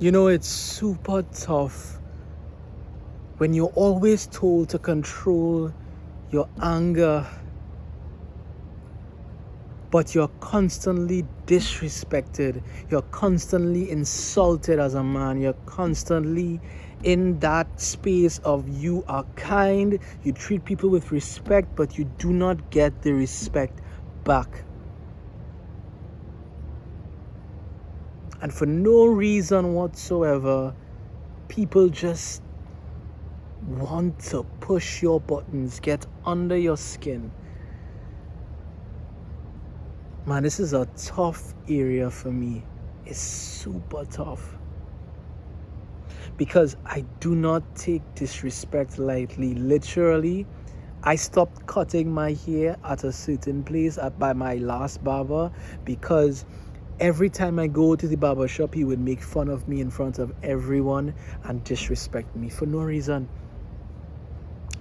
It's super tough when you're always told to control your anger, but you're constantly disrespected, you're constantly insulted as a man, you're constantly in that space of you are kind, you treat people with respect, but you do not get the respect back. And for no reason whatsoever, people just want to push your buttons, get under your skin. Man, this is a tough area for me. It's super tough. Because I do not take disrespect lightly. Literally, I stopped cutting my hair at a certain place by my last barber because every time I go to the barber shop, he would make fun of me in front of everyone and disrespect me for no reason.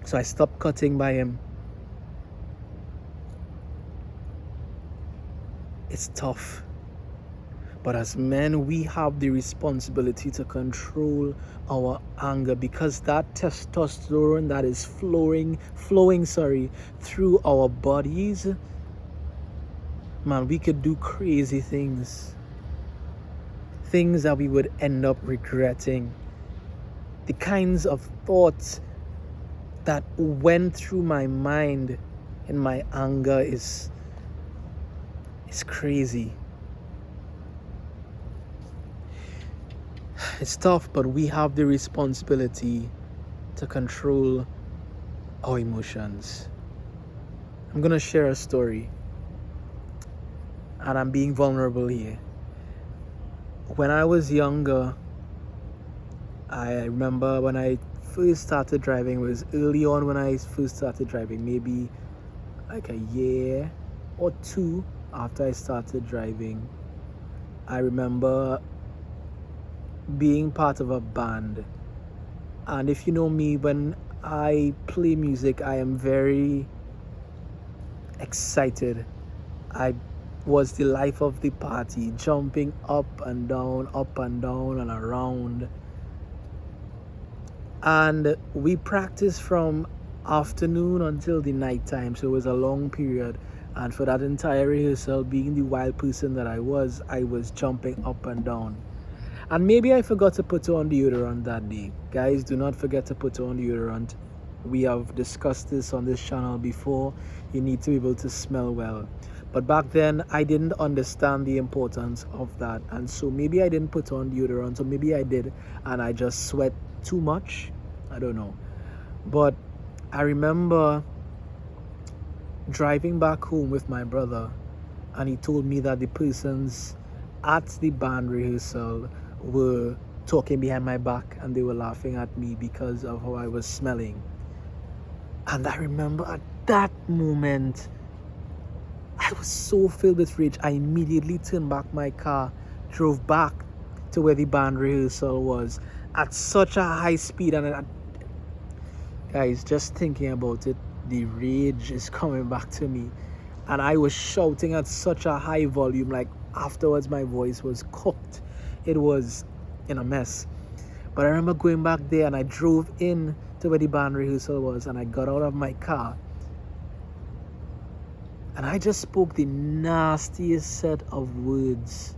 So I stopped cutting by him. It's tough. But as men, we have the responsibility to control our anger because that testosterone that is flowing through our bodies, man, we could do crazy things. Things that we would end up regretting. The kinds of thoughts that went through my mind in my anger is crazy. It's tough, but we have the responsibility to control our emotions. I'm going to share a story, and I'm being vulnerable here. When I was younger, I remember when I first started driving, it was early on when I first started driving, maybe like a year or two after I started driving. I remember being part of a band, and if you know me, when I play music, I am very excited. I was the life of the party, jumping up and down and around. And we practiced from afternoon until the night time, so it was a long period. And for that entire rehearsal, being the wild person that I was jumping up and down. And maybe I forgot to put on deodorant that day. Guys, do not forget to put on deodorant. We have discussed this on this channel before. You need to be able to smell well. But back then, I didn't understand the importance of that. And so maybe I didn't put on deodorant, or maybe I did, and I just sweat too much. I don't know. But I remember driving back home with my brother, and he told me that the persons at the band rehearsal were talking behind my back and they were laughing at me because of how I was smelling. And I remember at that moment, I was so filled with rage. I immediately turned back my car, drove back to where the band rehearsal was at such a high speed. And guys, just thinking about it, the rage is coming back to me. And I was shouting at such a high volume, like afterwards my voice was cooked. It was in a mess. But I remember going back there, and I drove in to where the band rehearsal was, and I got out of my car. And I just spoke the nastiest set of words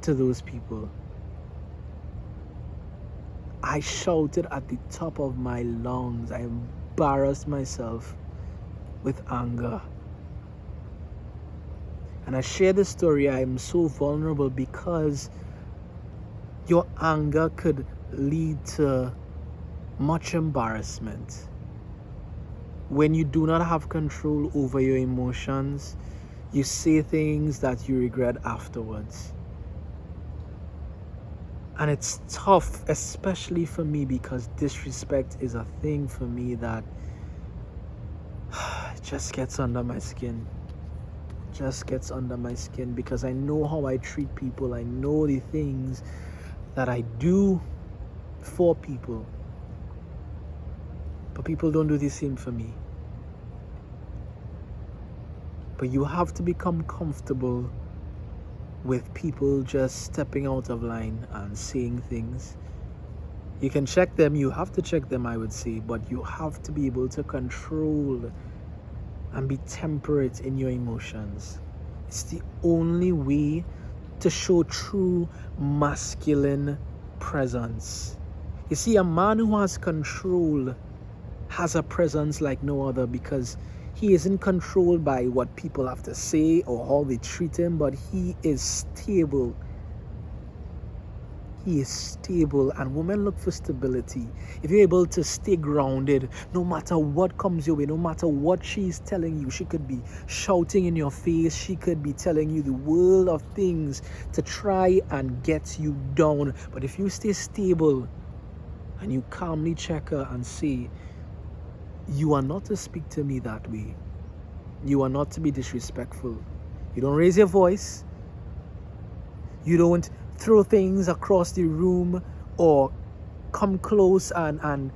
to those people. I shouted at the top of my lungs. I embarrassed myself with anger. And I share this story. I am so vulnerable because your anger could lead to much embarrassment. When you do not have control over your emotions, you say things that you regret afterwards. And it's tough, especially for me, because disrespect is a thing for me that just gets under my skin. Just gets under my skin because I know how I treat people. I know the things that I do for people. But people don't do the same for me. But you have to become comfortable with people just stepping out of line and saying things. You can check them, you have to check them, I would say, but you have to be able to control and be temperate in your emotions. It's the only way to show true masculine presence. You see, a man who has control has a presence like no other, because he isn't controlled by what people have to say or how they treat him, but he is stable. He is stable, and women look for stability. If you're able to stay grounded, no matter what comes your way, no matter what she's telling you, she could be shouting in your face, she could be telling you the world of things to try and get you down. But if you stay stable and you calmly check her and say, you are not to speak to me that way, you are not to be disrespectful, you don't raise your voice, you don't throw things across the room or come close and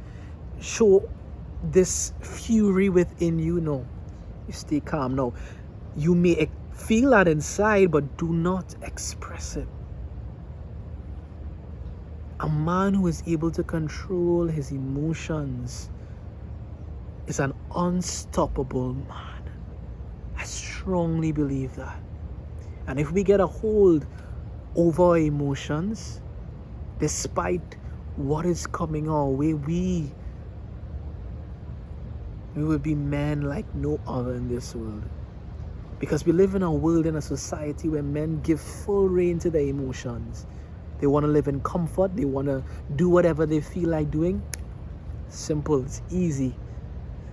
show this fury within you. No, you stay calm. No, you may feel that inside, but do not express it. A man who is able to control his emotions is an unstoppable man. I strongly believe that. And if we get a hold over our emotions, despite what is coming our way, we will be men like no other in this world. Because we live in a world, in a society where men give full rein to their emotions. They want to live in comfort, they want to do whatever they feel like doing. Simple, it's easy.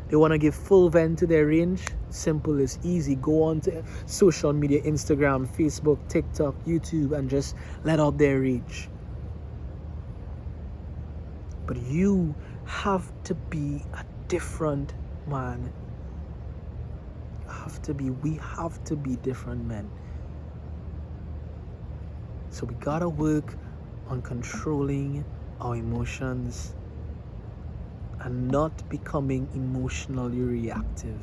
They want to give full vent to their range. Simple, it's easy. Go on to social media, Instagram, Facebook, TikTok, YouTube, and just let out their rage. But you have to be a different man. We have to be different men. So we gotta work on controlling our emotions and not becoming emotionally reactive.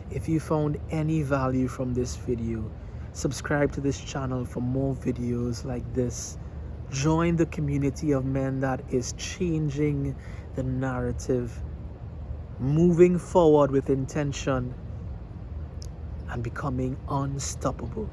If you found any value from this video, subscribe to this channel for more videos like this. Join the community of men that is changing the narrative, moving forward with intention, and becoming unstoppable.